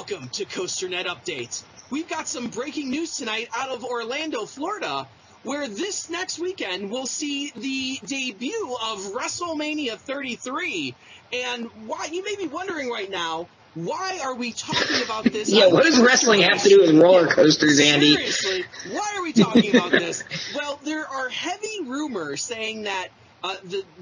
Welcome to COASTER-net Updates. We've got some breaking news tonight out of Orlando, Florida, where this next weekend we'll see the debut of WrestleMania 33. And why you may be wondering right now, why are we talking about this? Yeah, what does wrestling have to do with roller coasters, Andy? Seriously, why are we talking about this? Well, there are heavy rumors saying that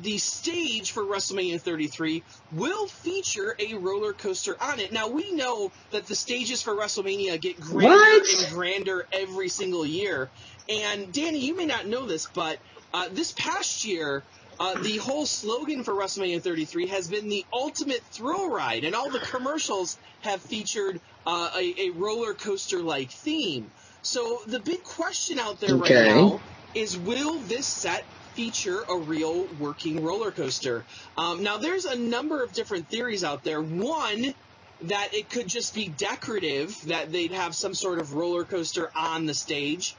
the stage for WrestleMania 33 will feature a roller coaster on it. Now, we know that the stages for WrestleMania get grander and grander every single year. And, Danny, you may not know this, but this past year, the whole slogan for WrestleMania 33 has been the ultimate thrill ride, and all the commercials have featured a roller coaster-like theme. So the big question out there right now is, will this set feature a real working roller coaster? Now, there's a number of different theories out there. One, that it could just be decorative, that they'd have some sort of roller coaster on the stage.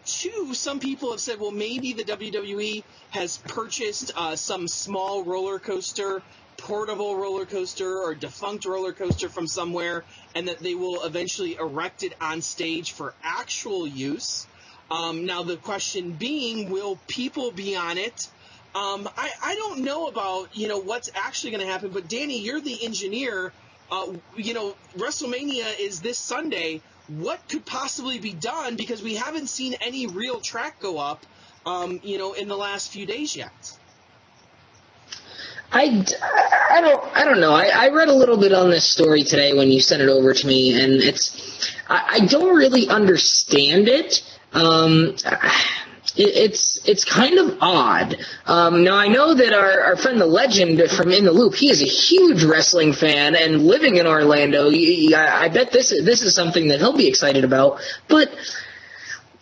Two, some people have said, well, maybe the WWE has purchased some small roller coaster, portable roller coaster, or defunct roller coaster from somewhere, and that they will eventually erect it on stage for actual use. Now, the question being, will people be on it? I don't know about, what's actually going to happen, but Danny, you're the engineer. WrestleMania is this Sunday. What could possibly be done? Because we haven't seen any real track go up, in the last few days yet. I don't know. I read a little bit on this story today when you sent it over to me, and I don't really understand it. It's kind of odd. Now, I know that our friend the Legend from In the Loop, he is a huge wrestling fan, and living in Orlando, I bet this is something that he'll be excited about. But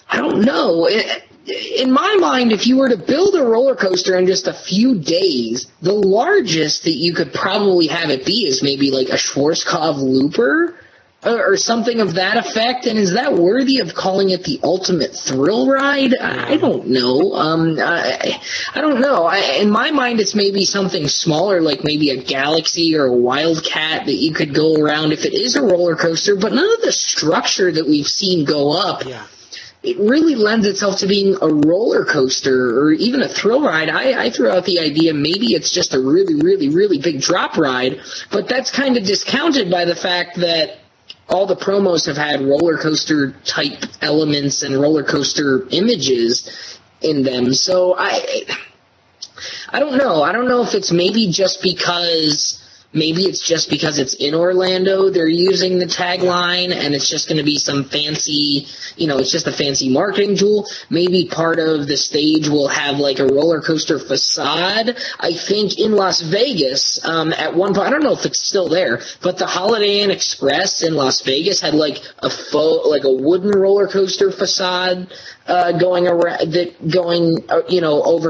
I don't know. In my mind, if you were to build a roller coaster in just a few days, the largest that you could probably have it be is maybe like a Schwarzkopf Looper, or something of that effect. And is that worthy of calling it the ultimate thrill ride? I don't know. I don't know. In my mind, it's maybe something smaller, like maybe a Galaxy or a Wildcat that you could go around if it is a roller coaster, but none of the structure that we've seen go up. Yeah. It really lends itself to being a roller coaster or even a thrill ride. I threw out the idea maybe it's just a really, really, really big drop ride, but that's kind of discounted by the fact that all the promos have had roller coaster type elements and roller coaster images in them. So I don't know. I don't know if it's maybe it's just because it's in Orlando, they're using the tagline, and it's just going to be some fancy, it's just a fancy marketing tool. Maybe part of the stage will have like a roller coaster facade. I think in Las Vegas, at one point, I don't know if it's still there, but the Holiday Inn Express in Las Vegas had like a wooden roller coaster facade going over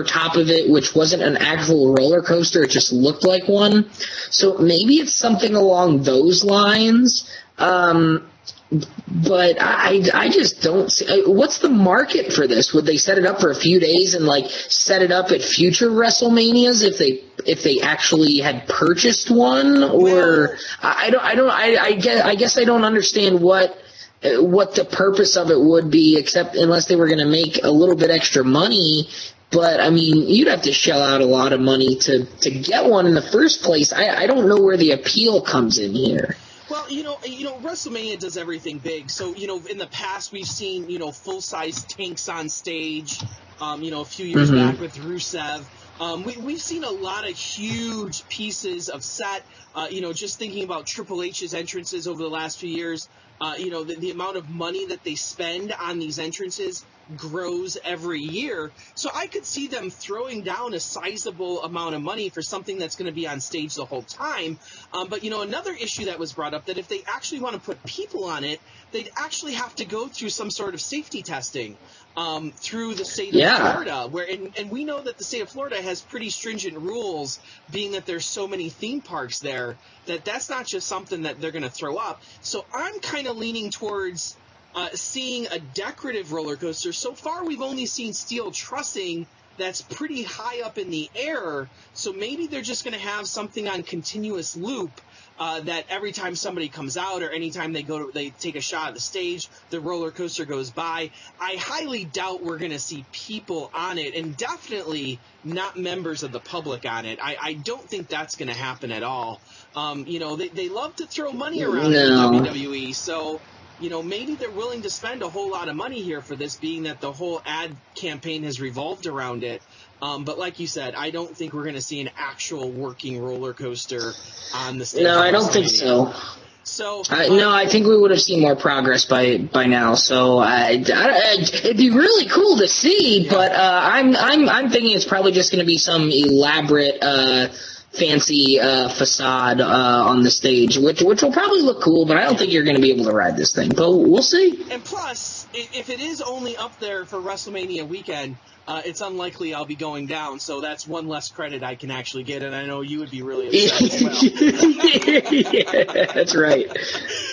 top of it, which wasn't an actual roller coaster. It just looked like one. So maybe it's something along those lines. But I just don't see. What's the market for this? Would they set it up for a few days and like set it up at future WrestleManias if they actually had purchased one? Or I guess I don't understand what the purpose of it would be, except unless they were going to make a little bit extra money. But, I mean, you'd have to shell out a lot of money to get one in the first place. I don't know where the appeal comes in here. Well, WrestleMania does everything big. So, in the past we've seen, full-size tanks on stage, a few years back with Rusev. We've seen a lot of huge pieces of set, just thinking about Triple H's entrances over the last few years. The amount of money that they spend on these entrances grows every year. So I could see them throwing down a sizable amount of money for something that's going to be on stage the whole time. But, another issue that was brought up, that if they actually want to put people on it, they'd actually have to go through some sort of safety testing through the state of Florida. And we know that the state of Florida has pretty stringent rules, being that there's so many theme parks there, that's not just something that they're going to throw up. So I'm kind of leaning towards seeing a decorative roller coaster. So far, we've only seen steel trussing that's pretty high up in the air. So maybe they're just going to have something on continuous loop. That every time somebody comes out or anytime they take a shot at the stage, the roller coaster goes by. I highly doubt we're going to see people on it, and definitely not members of the public on it. I don't think that's going to happen at all. They love to throw money around in WWE, so maybe they're willing to spend a whole lot of money here for this, being that the whole ad campaign has revolved around it. But like you said, I don't think we're going to see an actual working roller coaster on the stage. No, I don't think so. So no, I think we would have seen more progress by now. So it'd be really cool to see, but I'm thinking it's probably just going to be some elaborate, fancy facade on the stage, which will probably look cool. But I don't think you're going to be able to ride this thing. But we'll see. And plus, if it is only up there for WrestleMania weekend, it's unlikely I'll be going down, so that's one less credit I can actually get, and I know you would be really upset as well. Yeah, that's right.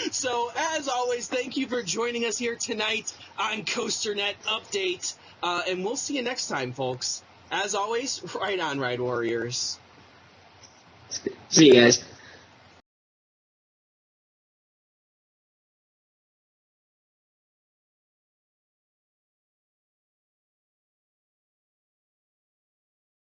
So, as always, thank you for joining us here tonight on COASTER-net Update, and we'll see you next time, folks. As always, right on, Ride Warriors. See you guys.